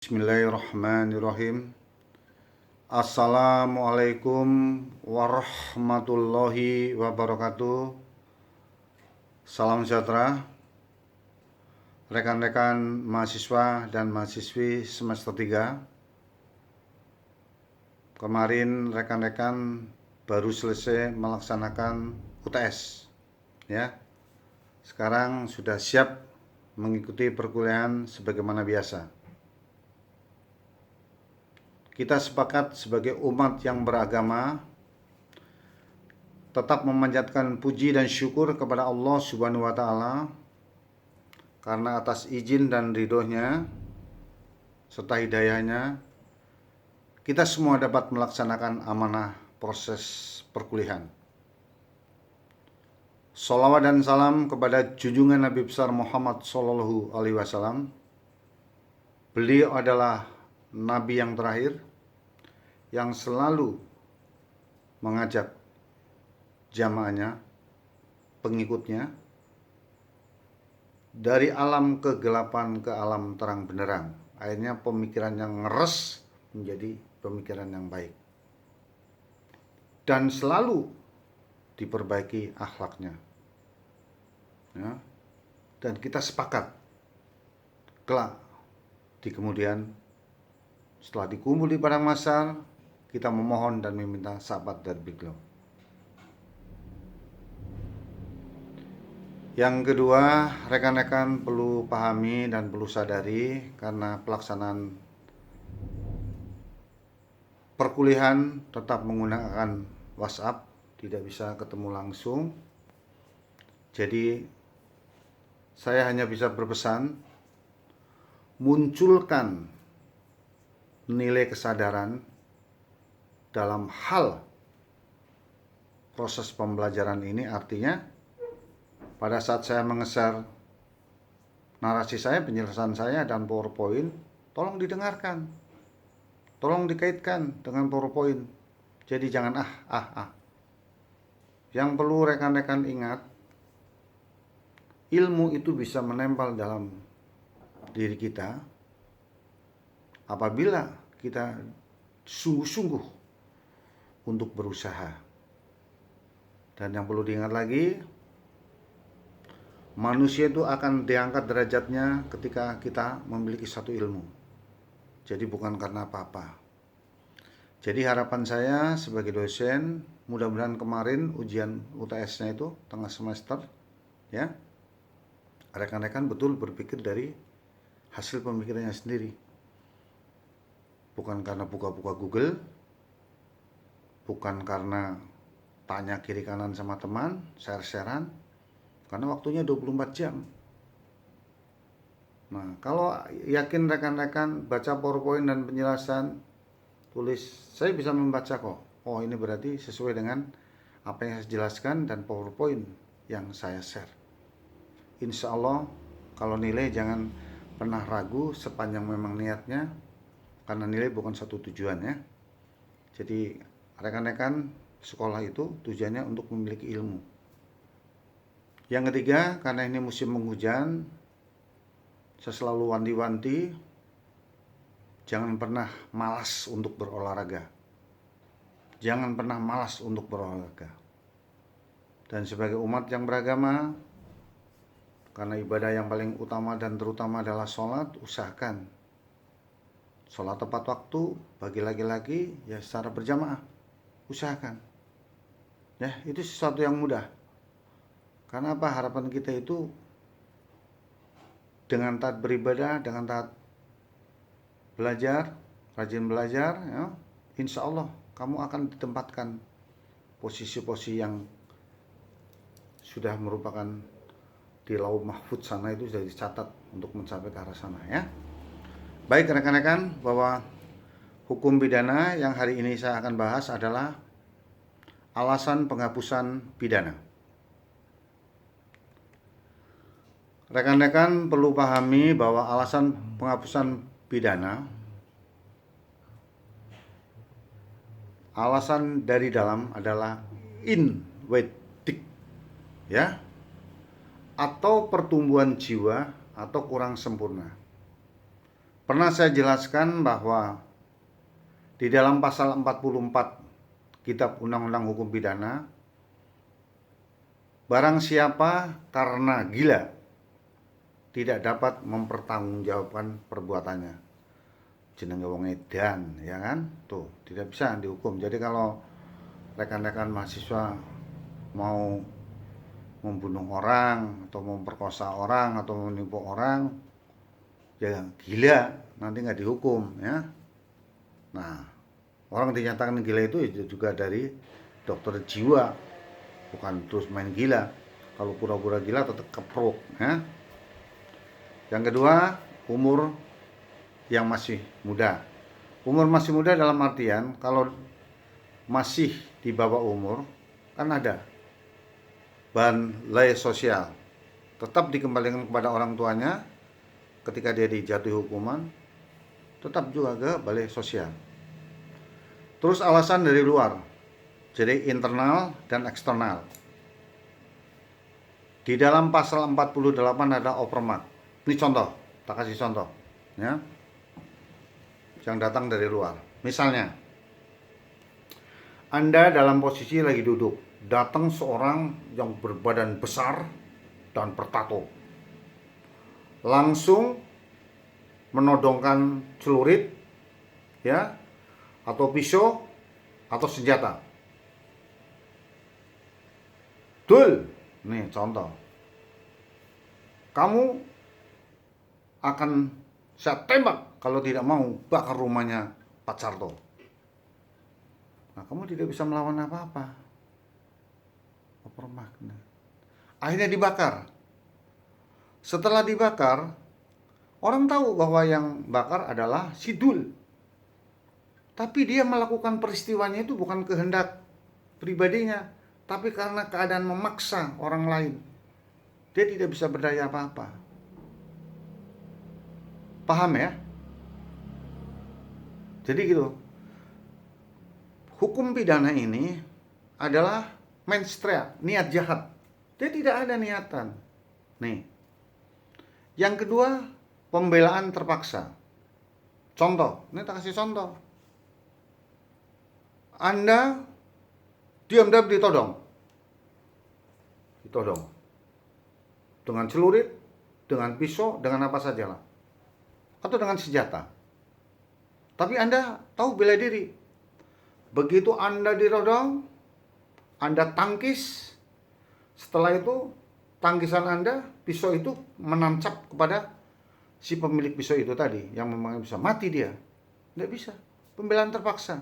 Bismillahirrahmanirrahim. Assalamualaikum warahmatullahi wabarakatuh. Salam sejahtera rekan-rekan mahasiswa dan mahasiswi semester 3. Kemarin rekan-rekan baru selesai melaksanakan UTS ya. Sekarang sudah siap mengikuti perkuliahan sebagaimana biasa. Kita sepakat sebagai umat yang beragama tetap memanjatkan puji dan syukur kepada Allah Subhanahu wa Ta'ala karena atas izin dan ridhonya serta hidayahnya kita semua dapat melaksanakan amanah proses perkuliahan. Salawat dan salam kepada junjungan Nabi besar Muhammad Sallallahu Alaihi Wasallam. Beliau adalah Nabi yang terakhir yang selalu mengajak jamaahnya, pengikutnya, dari alam kegelapan ke alam terang benderang. Akhirnya pemikiran yang ngeres menjadi pemikiran yang baik. Dan selalu diperbaiki akhlaknya. Ya. Dan kita sepakat kelak di kemudian setelah dikumpul di padang mahsyar, kita memohon dan meminta syafaat dari beliau. Yang kedua, rekan-rekan perlu pahami dan perlu sadari karena pelaksanaan perkuliahan tetap menggunakan WhatsApp, tidak bisa ketemu langsung. Jadi saya hanya bisa berpesan munculkan nilai kesadaran dalam hal proses pembelajaran ini. Artinya pada saat saya mengeser narasi saya, penjelasan saya dan PowerPoint, tolong didengarkan, tolong dikaitkan dengan PowerPoint. Jadi jangan Yang perlu rekan-rekan ingat, ilmu itu bisa menempel dalam diri kita apabila kita sungguh-sungguh untuk berusaha. Dan yang perlu diingat lagi, manusia itu akan diangkat derajatnya ketika kita memiliki satu ilmu. Jadi bukan karena apa-apa. Jadi harapan saya sebagai dosen, mudah-mudahan kemarin ujian UTS-nya itu tengah semester, ya, rekan-rekan betul berpikir dari hasil pemikirannya sendiri. Bukan karena buka-buka Google, bukan karena tanya kiri kanan sama teman, share-sharean, karena waktunya 24 jam. Nah, kalau yakin rekan-rekan baca PowerPoint dan penjelasan, tulis, saya bisa membaca kok. Oh, ini berarti sesuai dengan apa yang saya jelaskan dan PowerPoint yang saya share. Insya Allah, kalau nilai jangan pernah ragu sepanjang memang niatnya, karena nilai bukan satu tujuan ya. Jadi rekan-rekan sekolah itu tujuannya untuk memiliki ilmu. Yang ketiga, karena ini musim penghujan, saya selalu wanti-wanti jangan pernah malas untuk berolahraga. Jangan pernah malas untuk berolahraga. Dan sebagai umat yang beragama, karena ibadah yang paling utama dan terutama adalah sholat, usahakan sholat tepat waktu bagi laki-laki ya secara berjamaah. Usahakan. Ya, itu sesuatu yang mudah. Karena apa? Harapan kita itu dengan taat beribadah, dengan taat belajar, rajin belajar, ya, insya Allah kamu akan ditempatkan posisi-posisi yang sudah merupakan di lauh mahfud sana, itu sudah dicatat untuk mencapai ke arah sana ya. Baik rekan-rekan, bahwa hukum pidana yang hari ini saya akan bahas adalah alasan penghapusan pidana. Rekan-rekan perlu pahami bahwa alasan penghapusan pidana, alasan dari dalam adalah inwedik, ya, atau pertumbuhan jiwa atau kurang sempurna. pernah saya jelaskan bahwa di dalam pasal 44 Kitab Undang-Undang Hukum Pidana, barang siapa karena gila tidak dapat mempertanggungjawabkan perbuatannya, jenenge wong edan, ya kan? Tuh, tidak bisa dihukum. Jadi kalau rekan-rekan mahasiswa mau membunuh orang atau memperkosa orang atau menipu orang, ya gila, nanti nggak dihukum, ya. Nah, orang dinyatakan gila itu juga dari dokter jiwa, bukan terus main gila. Kalau pura-pura gila tetap keprok, ya. Yang kedua, umur yang masih muda. Umur masih muda dalam artian kalau masih di bawah umur kan ada balai sosial, tetap dikembalikan kepada orang tuanya. Ketika dia dijatuhi hukuman, tetap juga ke balai sosial. Terus alasan dari luar, jadi internal dan eksternal. Di dalam pasal 48 ada opermak. Ini contoh, tak kasih contoh, ya, yang datang dari luar. Misalnya, Anda dalam posisi lagi duduk, datang seorang yang berbadan besar dan bertato, langsung menodongkan celurit, ya, atau pisau atau senjata. Dul, nih contoh. Kamu akan saya tembak kalau tidak mau bakar rumahnya Pak Sarto. Nah, kamu tidak bisa melawan apa-apa. Akhirnya dibakar. Setelah dibakar, orang tahu bahwa yang bakar adalah si Dul. Tapi dia melakukan peristiwanya itu bukan kehendak pribadinya, tapi karena keadaan memaksa orang lain. Dia tidak bisa berdaya apa-apa. Paham ya? Jadi gitu. Hukum pidana ini adalah mens rea, niat jahat. Dia tidak ada niatan. Nih. Yang kedua, pembelaan terpaksa. Contoh, ini tak kasih contoh. Anda diam-diam ditodong. Ditodong. Dengan celurit, dengan pisau, dengan apa sajalah. Atau dengan senjata. Tapi Anda tahu bela diri. Begitu Anda ditodong, Anda tangkis. Setelah itu, tangkisan Anda, pisau itu menancap kepada si pemilik pisau itu tadi, yang memang bisa mati dia. Tidak bisa. Pembelaan terpaksa.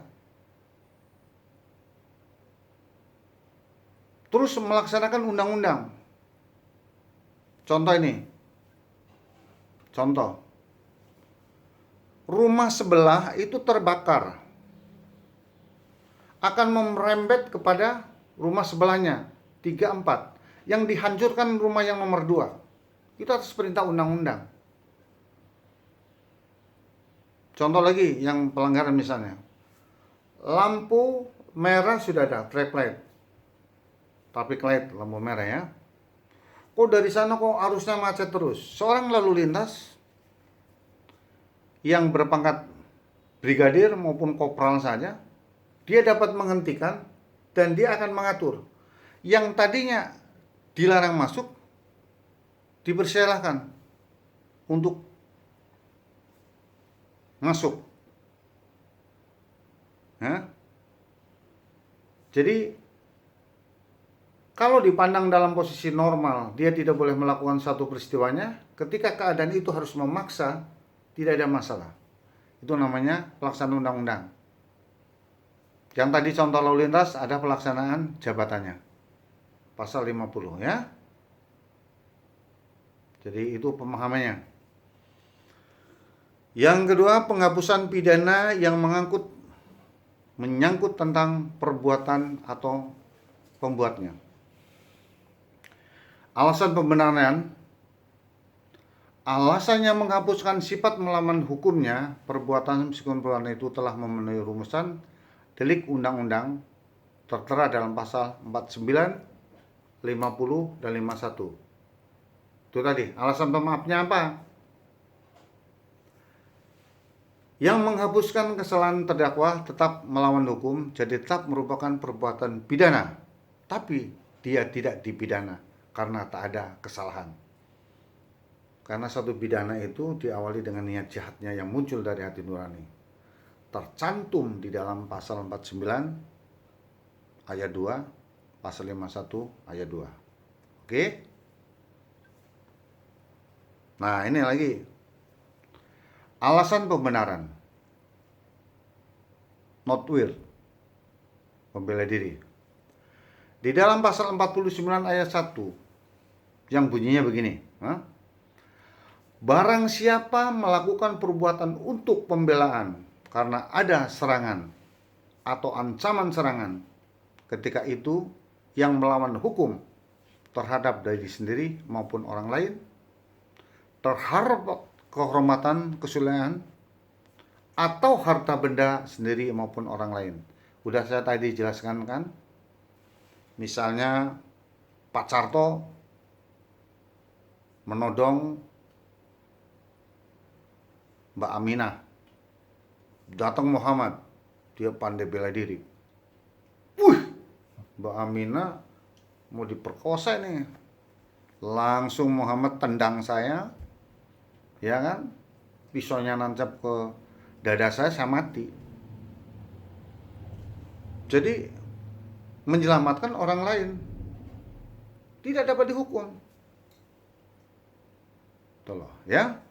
Terus melaksanakan undang-undang. Contoh ini. Contoh. Rumah sebelah itu terbakar. Akan merembet kepada rumah sebelahnya. 3, 4. Yang dihancurkan rumah yang nomor 2. Itu atas perintah undang-undang. Contoh lagi yang pelanggaran misalnya. Lampu merah sudah ada, traffic light. Traffic light, lampu merah ya. Kok dari sana kok arusnya macet terus? Seorang lalu lintas yang berpangkat brigadir maupun kopral saja, dia dapat menghentikan dan dia akan mengatur. Yang tadinya dilarang masuk, dipersilahkan untuk masuk. Nah, jadi kalau dipandang dalam posisi normal, dia tidak boleh melakukan satu peristiwanya. Ketika keadaan itu harus memaksa, tidak ada masalah. Itu namanya pelaksanaan undang-undang. Yang tadi contoh lalu lintas ada pelaksanaan jabatannya. Pasal 50 ya. Jadi itu pemahamannya. Yang kedua, penghapusan pidana yang menyangkut tentang perbuatan atau pembuatnya. Alasan pembenaran. Alasannya menghapuskan sifat melawan hukumnya, perbuatan meskipun perbuatan itu telah memenuhi rumusan delik undang-undang tertera dalam pasal 49, 50, dan 51. Itu tadi, alasan pemaafnya apa? Yang menghapuskan kesalahan terdakwa tetap melawan hukum, jadi tetap merupakan perbuatan pidana. Tapi dia tidak dipidana karena tak ada kesalahan. Karena satu pidana itu diawali dengan niat jahatnya yang muncul dari hati nurani. Tercantum di dalam pasal 49 ayat 2, pasal 51 ayat 2. Oke? Nah, ini lagi. Alasan pembenaran. Not will. Membela diri. Di dalam pasal 49 ayat 1 yang bunyinya begini. Barang siapa melakukan perbuatan untuk pembelaan karena ada serangan atau ancaman serangan, ketika itu yang melawan hukum terhadap diri sendiri maupun orang lain, terhadap kehormatan, kesulian, atau harta benda sendiri maupun orang lain. Udah saya tadi jelaskan kan? Misalnya Pak Carto menodong Mbak Aminah, datang Muhammad, dia pandai bela diri. Mbak Aminah mau diperkosa nih, langsung Muhammad tendang saya, ya kan? Pisaunya nancap ke dada saya mati. Jadi menyelamatkan orang lain tidak dapat dihukum. Tuh, ya.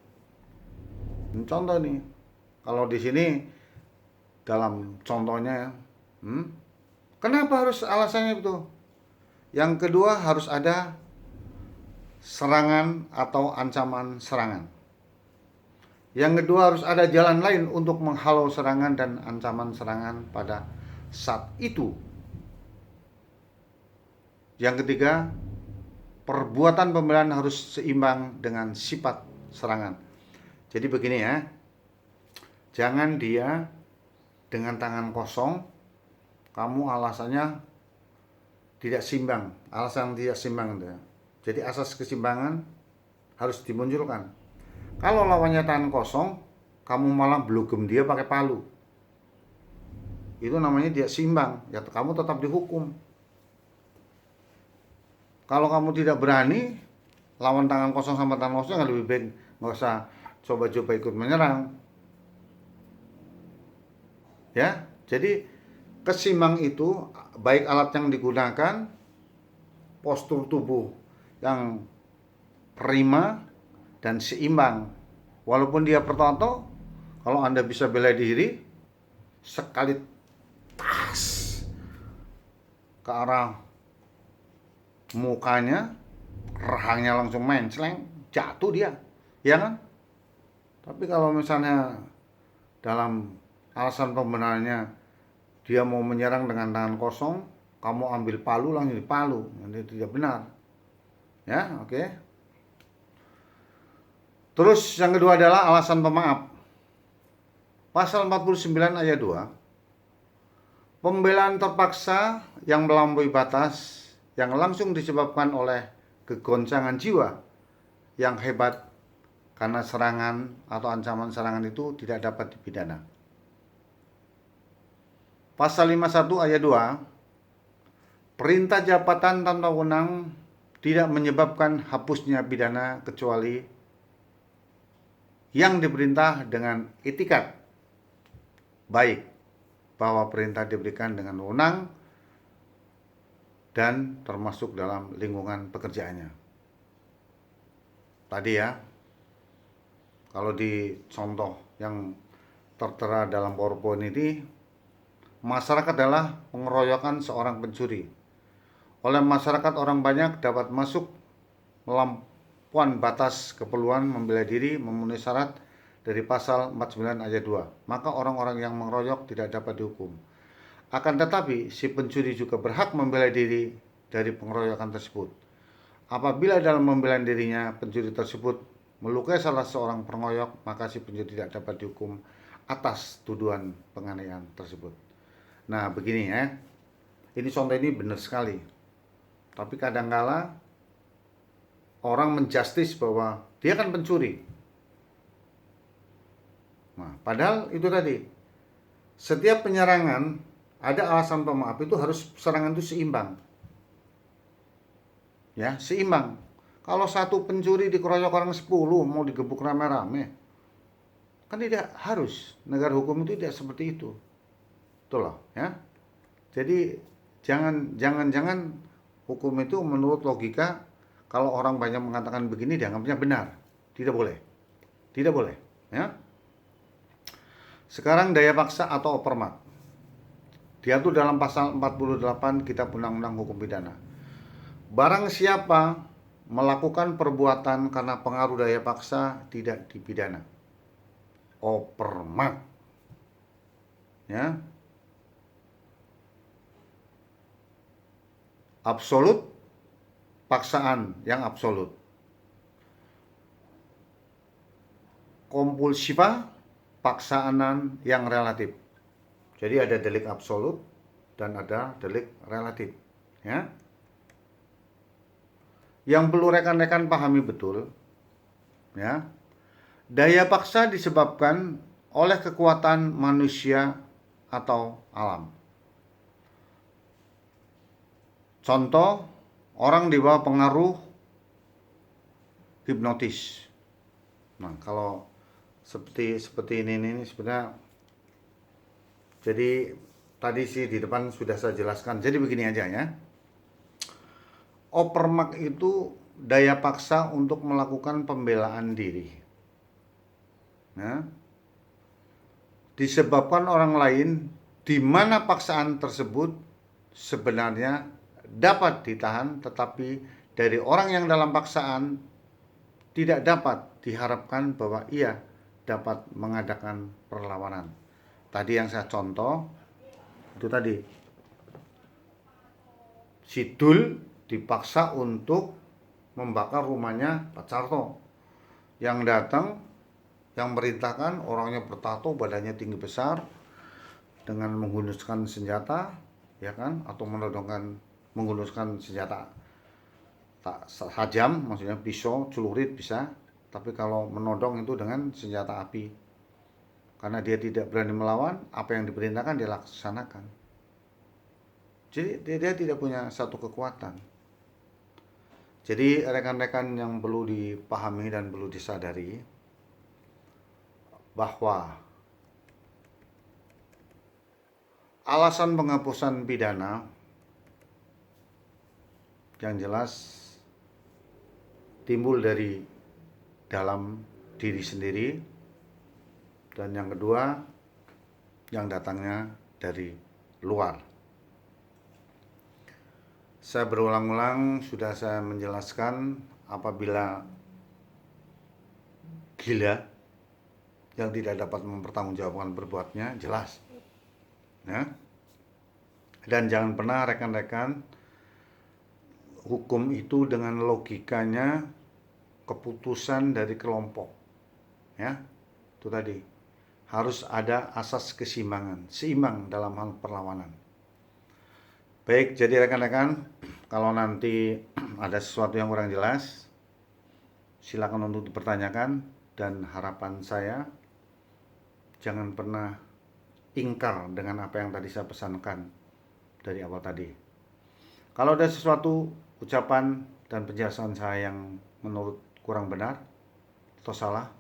Ini contoh nih. Kalau di sini dalam contohnya, kenapa harus alasannya itu? Yang kedua harus ada serangan atau ancaman serangan. Yang kedua harus ada jalan lain untuk menghalau serangan dan ancaman serangan pada saat itu. Yang ketiga, perbuatan pembelaan harus seimbang dengan sifat serangan. Jadi begini ya, jangan dia dengan tangan kosong, kamu alasannya tidak simbang, alasan tidak simbang. Jadi asas kesimbangan harus dimunculkan. Kalau lawannya tangan kosong, kamu malah blugem dia pakai palu, itu namanya tidak simbang, ya kamu tetap dihukum. Kalau kamu tidak berani lawan tangan kosong sama tangan kosong, lebih baik nggak usah coba-coba ikut menyerang. Ya, jadi kesimbang itu baik alat yang digunakan, postur tubuh yang prima dan seimbang. Walaupun dia bertato, kalau Anda bisa bela diri, sekali tas ke arah mukanya, rahangnya langsung mencleng, jatuh dia, ya kan? Tapi kalau misalnya dalam alasan pembenarannya dia mau menyerang dengan tangan kosong, kamu ambil palu langsung dipalu, itu tidak benar. Ya, oke. Terus yang kedua adalah alasan pemaaf. Pasal 49 ayat 2, pembelaan terpaksa yang melampaui batas yang langsung disebabkan oleh kegoncangan jiwa yang hebat karena serangan atau ancaman serangan itu tidak dapat dipidana. Pasal 51 ayat 2, perintah jabatan tanpa wewenang tidak menyebabkan hapusnya pidana kecuali yang diperintah dengan itikat baik, bahwa perintah diberikan dengan wewenang dan termasuk dalam lingkungan pekerjaannya. Tadi ya, kalau di contoh yang tertera dalam PowerPoint ini, masyarakat adalah pengeroyokan seorang pencuri. Oleh masyarakat orang banyak dapat masuk melampaui batas keperluan membela diri memenuhi syarat dari pasal 49 ayat 2. Maka orang-orang yang mengeroyok tidak dapat dihukum. Akan tetapi, si pencuri juga berhak membela diri dari pengeroyokan tersebut. Apabila dalam membela dirinya, pencuri tersebut melukai salah seorang pengeroyok, maka si pencuri tidak dapat dihukum atas tuduhan penganiayaan tersebut. Nah, begini ya. Ini contoh ini benar sekali. Tapi kadangkala orang menjustis bahwa dia kan pencuri. Nah, padahal itu tadi, setiap penyerangan ada alasan pemaaf, itu harus serangan itu seimbang. Ya, seimbang. Kalau satu pencuri dikeroyok orang 10 mau digebuk rame-rame, kan tidak harus. Negara hukum itu tidak seperti itu. Betul loh, ya. Jadi jangan hukum itu menurut logika, kalau orang banyak mengatakan begini dianggapnya benar. Tidak boleh. Tidak boleh, ya. Sekarang daya paksa atau opermak. Diatur dalam pasal 48 Kitab Undang-Undang Hukum Pidana. Barang siapa melakukan perbuatan karena pengaruh daya paksa tidak dipidana. Opermak. Ya. Absolut, paksaan yang absolut. Kompulsiva, paksaan yang relatif. Jadi ada delik absolut dan ada delik relatif, ya. Yang perlu rekan-rekan pahami betul, ya. Daya paksa disebabkan oleh kekuatan manusia atau alam. Contoh, orang di bawah pengaruh hipnotis. Nah, kalau seperti ini sebenarnya, jadi tadi sih di depan sudah saya jelaskan. Jadi begini aja, ya. Opermak itu daya paksa untuk melakukan pembelaan diri. Nah, disebabkan orang lain di mana paksaan tersebut sebenarnya dapat ditahan, tetapi dari orang yang dalam paksaan tidak dapat diharapkan bahwa ia dapat mengadakan perlawanan. Tadi yang saya contoh itu tadi, si Dul dipaksa untuk membakar rumahnya Pak Carto. Yang datang, yang merintahkan orangnya bertato, badannya tinggi besar, dengan menghunuskan senjata, ya kan, atau menghunuskan senjata tak tajam, maksudnya pisau, celurit bisa, tapi kalau menodong itu dengan senjata api. Karena dia tidak berani melawan, apa yang diperintahkan dia laksanakan. Jadi dia tidak punya satu kekuatan. Jadi rekan-rekan yang perlu dipahami dan perlu disadari bahwa alasan penghapusan pidana yang jelas timbul dari dalam diri sendiri, dan yang kedua yang datangnya dari luar. Saya berulang-ulang sudah saya menjelaskan, apabila gila yang tidak dapat mempertanggungjawabkan perbuatannya, jelas, ya. Dan jangan pernah rekan-rekan hukum itu dengan logikanya keputusan dari kelompok, ya. Itu tadi harus ada asas keseimbangan, seimbang dalam hal perlawanan. Baik, jadi rekan-rekan, kalau nanti ada sesuatu yang kurang jelas, silakan untuk dipertanyakan, dan harapan saya jangan pernah ingkar dengan apa yang tadi saya pesankan dari awal tadi. Kalau ada sesuatu ucapan dan penjelasan saya yang menurut kurang benar atau salah,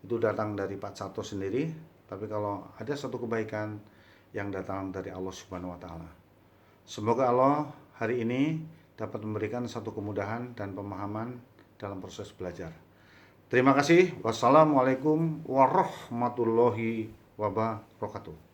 itu datang dari Pak Carto sendiri. Tapi kalau ada satu kebaikan yang datang dari Allah Subhanahu wa Ta'ala, semoga Allah hari ini dapat memberikan satu kemudahan dan pemahaman dalam proses belajar. Terima kasih. Wassalamualaikum warahmatullahi wabarakatuh.